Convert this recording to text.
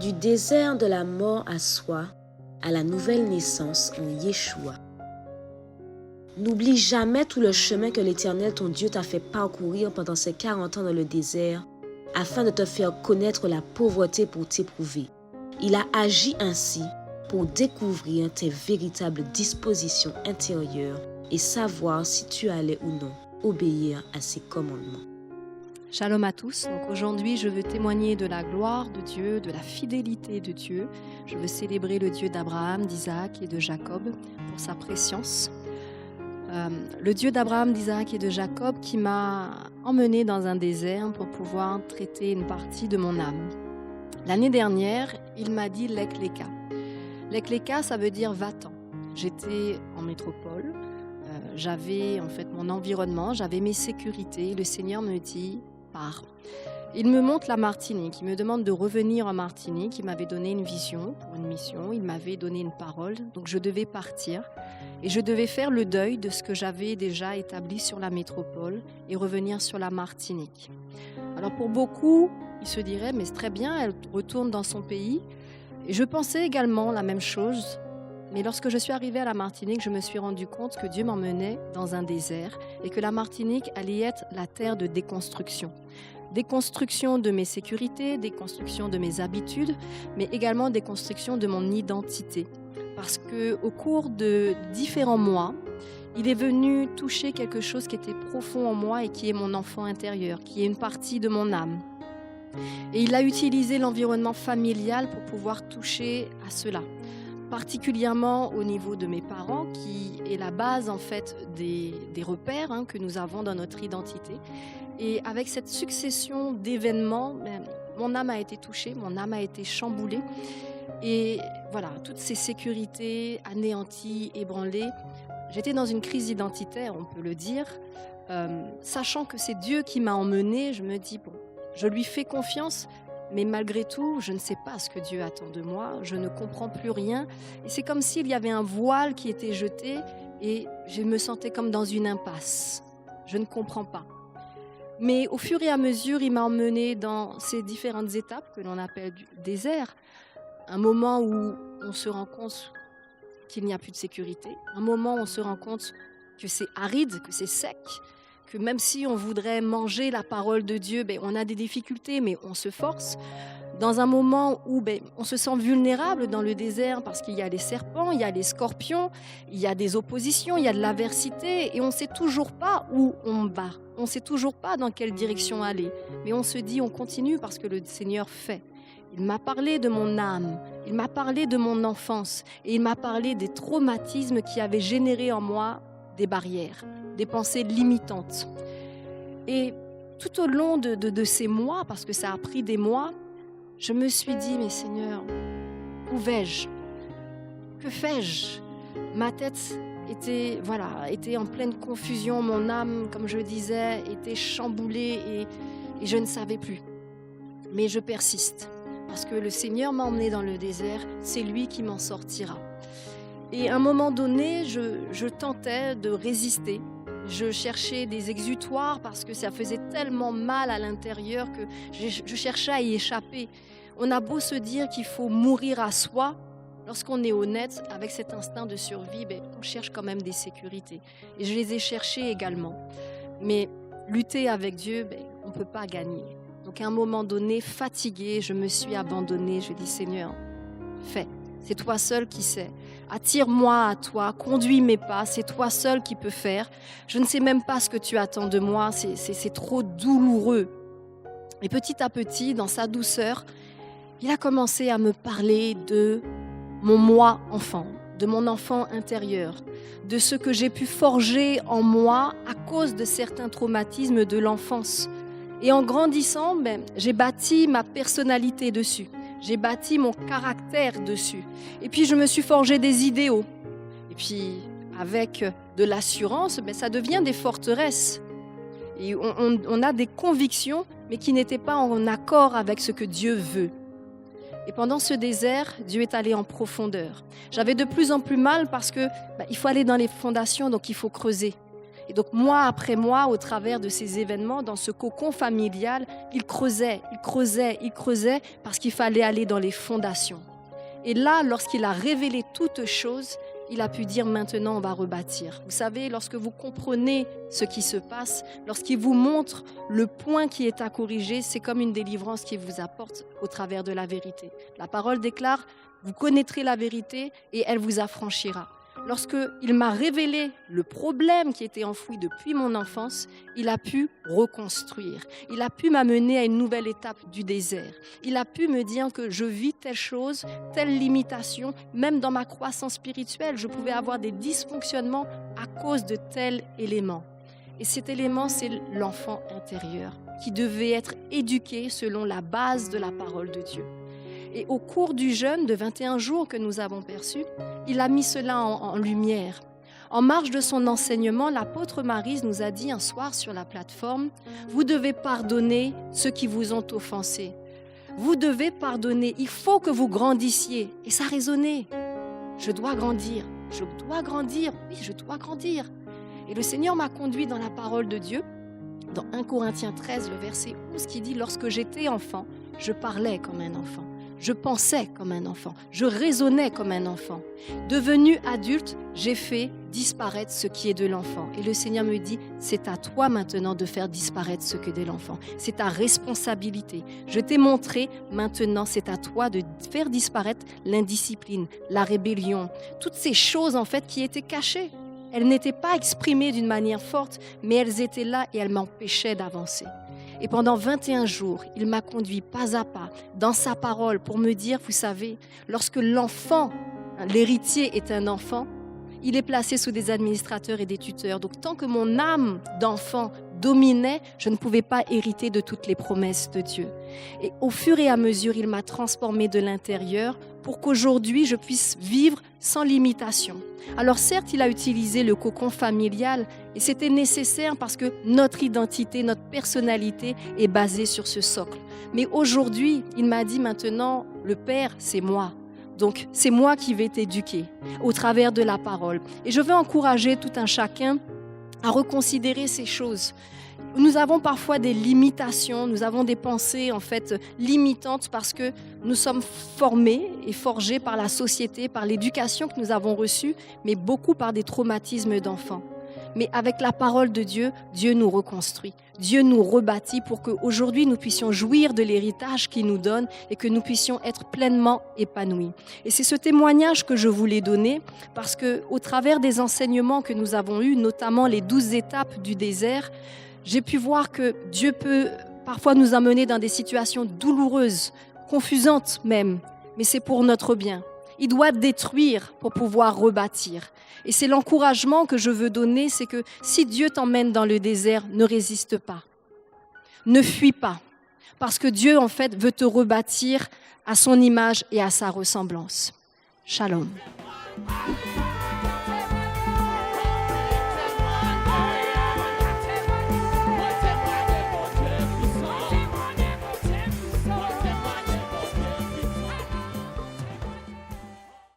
Du désert de la mort à soi, à la nouvelle naissance en Yeshua. N'oublie jamais tout le chemin que l'Éternel, ton Dieu, t'a fait parcourir pendant ces 40 ans dans le désert, afin de te faire connaître la pauvreté pour t'éprouver. Il a agi ainsi pour découvrir tes véritables dispositions intérieures et savoir si tu allais ou non obéir à ses commandements. Shalom à tous. Donc aujourd'hui, je veux témoigner de la gloire de Dieu, de la fidélité de Dieu. Je veux célébrer le Dieu d'Abraham, d'Isaac et de Jacob pour sa préscience. Le Dieu d'Abraham, d'Isaac et de Jacob qui m'a emmené dans un désert pour pouvoir traiter une partie de mon âme. L'année dernière, il m'a dit Lek Leka. Lek Leka, ça veut dire va-t'en. J'étais en métropole, j'avais en fait mon environnement, j'avais mes sécurités. Le Seigneur me dit pars. Il me montre la Martinique, il me demande de revenir en Martinique. Il m'avait donné une vision pour une mission, il m'avait donné une parole, donc je devais partir. Et je devais faire le deuil de ce que j'avais déjà établi sur la métropole et revenir sur la Martinique. Alors pour beaucoup, ils se diraient, mais c'est très bien, elle retourne dans son pays. Et je pensais également la même chose. Mais lorsque je suis arrivée à la Martinique, je me suis rendu compte que Dieu m'emmenait dans un désert et que la Martinique allait être la terre de déconstruction. Déconstruction de mes sécurités, déconstruction de mes habitudes, mais également déconstruction de mon identité. Parce qu'au cours de différents mois, il est venu toucher quelque chose qui était profond en moi et qui est mon enfant intérieur, qui est une partie de mon âme. Et il a utilisé l'environnement familial pour pouvoir toucher à cela, particulièrement au niveau de mes parents, qui est la base en fait des repères que nous avons dans notre identité. Et avec cette succession d'événements, mon âme a été touchée, mon âme a été chamboulée. Et voilà, toutes ces sécurités anéanties, ébranlées. J'étais dans une crise identitaire, on peut le dire. Sachant que c'est Dieu qui m'a emmenée, je me dis, bon, je lui fais confiance, mais malgré tout, je ne sais pas ce que Dieu attend de moi, je ne comprends plus rien. Et c'est comme s'il y avait un voile qui était jeté et je me sentais comme dans une impasse. Je ne comprends pas. Mais au fur et à mesure, il m'a emmenée dans ces différentes étapes que l'on appelle du désert. Un moment où on se rend compte qu'il n'y a plus de sécurité, un moment où on se rend compte que c'est aride, que c'est sec, que même si on voudrait manger la parole de Dieu, on a des difficultés, mais on se force. Dans un moment où on se sent vulnérable dans le désert parce qu'il y a les serpents, il y a les scorpions, il y a des oppositions, il y a de l'adversité et on ne sait toujours pas où on va. On ne sait toujours pas dans quelle direction aller. Mais on se dit, on continue parce que le Seigneur fait. Il m'a parlé de mon âme, il m'a parlé de mon enfance et il m'a parlé des traumatismes qui avaient généré en moi des barrières, des pensées limitantes. Et tout au long de ces mois, parce que ça a pris des mois, je me suis dit, mais Seigneur, où vais-je? Que fais-je? Ma tête était en pleine confusion, mon âme, comme je disais, était chamboulée et je ne savais plus. Mais je persiste. Parce que le Seigneur m'a emmené dans le désert, c'est lui qui m'en sortira. Et à un moment donné, je tentais de résister. Je cherchais des exutoires parce que ça faisait tellement mal à l'intérieur que je cherchais à y échapper. On a beau se dire qu'il faut mourir à soi, lorsqu'on est honnête, avec cet instinct de survie, on cherche quand même des sécurités. Et je les ai cherchées également. Mais lutter avec Dieu, on ne peut pas gagner. Donc à un moment donné, fatiguée, je me suis abandonnée. Je dis, Seigneur, fais. C'est toi seul qui sais. Attire-moi à toi, conduis mes pas. C'est toi seul qui peux faire. Je ne sais même pas ce que tu attends de moi. C'est trop douloureux. Et petit à petit, dans sa douceur, il a commencé à me parler de mon moi enfant, de mon enfant intérieur, de ce que j'ai pu forger en moi à cause de certains traumatismes de l'enfance. Et en grandissant, j'ai bâti ma personnalité dessus. J'ai bâti mon caractère dessus. Et puis, je me suis forgé des idéaux. Et puis, avec de l'assurance, ça devient des forteresses. Et on a des convictions, mais qui n'étaient pas en accord avec ce que Dieu veut. Et pendant ce désert, Dieu est allé en profondeur. J'avais de plus en plus mal parce que il faut aller dans les fondations, donc il faut creuser. Et donc, mois après mois, au travers de ces événements, dans ce cocon familial, il creusait, parce qu'il fallait aller dans les fondations. Et là, lorsqu'il a révélé toutes choses, il a pu dire maintenant on va rebâtir. Vous savez, lorsque vous comprenez ce qui se passe, lorsqu'il vous montre le point qui est à corriger, c'est comme une délivrance qu'il vous apporte au travers de la vérité. La parole déclare, vous connaîtrez la vérité et elle vous affranchira. Lorsqu'il m'a révélé le problème qui était enfoui depuis mon enfance, il a pu reconstruire. Il a pu m'amener à une nouvelle étape du désert. Il a pu me dire que je vis telle chose, telle limitation. Même dans ma croissance spirituelle, je pouvais avoir des dysfonctionnements à cause de tel élément. Et cet élément, c'est l'enfant intérieur qui devait être éduqué selon la base de la parole de Dieu. Et au cours du jeûne de 21 jours que nous avons perçu, il a mis cela en lumière. En marge de son enseignement, l'apôtre Maryse nous a dit un soir sur la plateforme, « Vous devez pardonner ceux qui vous ont offensés. Vous devez pardonner, il faut que vous grandissiez. » Et ça résonnait. Je dois grandir, oui, je dois grandir. Et le Seigneur m'a conduit dans la parole de Dieu, dans 1 Corinthiens 13, le verset 11, qui dit « Lorsque j'étais enfant, je parlais comme un enfant. Je pensais comme un enfant, je raisonnais comme un enfant. Devenu adulte, j'ai fait disparaître ce qui est de l'enfant. » Et le Seigneur me dit, c'est à toi maintenant de faire disparaître ce qui est de l'enfant. C'est ta responsabilité. Je t'ai montré, maintenant c'est à toi de faire disparaître l'indiscipline, la rébellion, toutes ces choses en fait qui étaient cachées. Elles n'étaient pas exprimées d'une manière forte, mais elles étaient là et elles m'empêchaient d'avancer. Et pendant 21 jours, il m'a conduit pas à pas dans sa parole pour me dire, vous savez, lorsque l'enfant, l'héritier est un enfant, il est placé sous des administrateurs et des tuteurs. Donc tant que mon âme d'enfant dominait, je ne pouvais pas hériter de toutes les promesses de Dieu. Et au fur et à mesure, il m'a transformée de l'intérieur pour qu'aujourd'hui, je puisse vivre sans limitation. Alors certes, il a utilisé le cocon familial et c'était nécessaire parce que notre identité, notre personnalité est basée sur ce socle. Mais aujourd'hui, il m'a dit maintenant, le Père, c'est moi. Donc, c'est moi qui vais t'éduquer au travers de la parole. Et je veux encourager tout un chacun à reconsidérer ces choses. Nous avons parfois des limitations, nous avons des pensées en fait limitantes parce que nous sommes formés et forgés par la société, par l'éducation que nous avons reçue, mais beaucoup par des traumatismes d'enfants. Mais avec la parole de Dieu, Dieu nous reconstruit, Dieu nous rebâtit pour qu'aujourd'hui nous puissions jouir de l'héritage qu'il nous donne et que nous puissions être pleinement épanouis. Et c'est ce témoignage que je voulais donner parce qu'au travers des enseignements que nous avons eus, notamment les 12 étapes du désert, j'ai pu voir que Dieu peut parfois nous amener dans des situations douloureuses, confusantes même, mais c'est pour notre bien. Il doit détruire pour pouvoir rebâtir. Et c'est l'encouragement que je veux donner, c'est que si Dieu t'emmène dans le désert, ne résiste pas. Ne fuis pas. Parce que Dieu, en fait, veut te rebâtir à son image et à sa ressemblance. Shalom.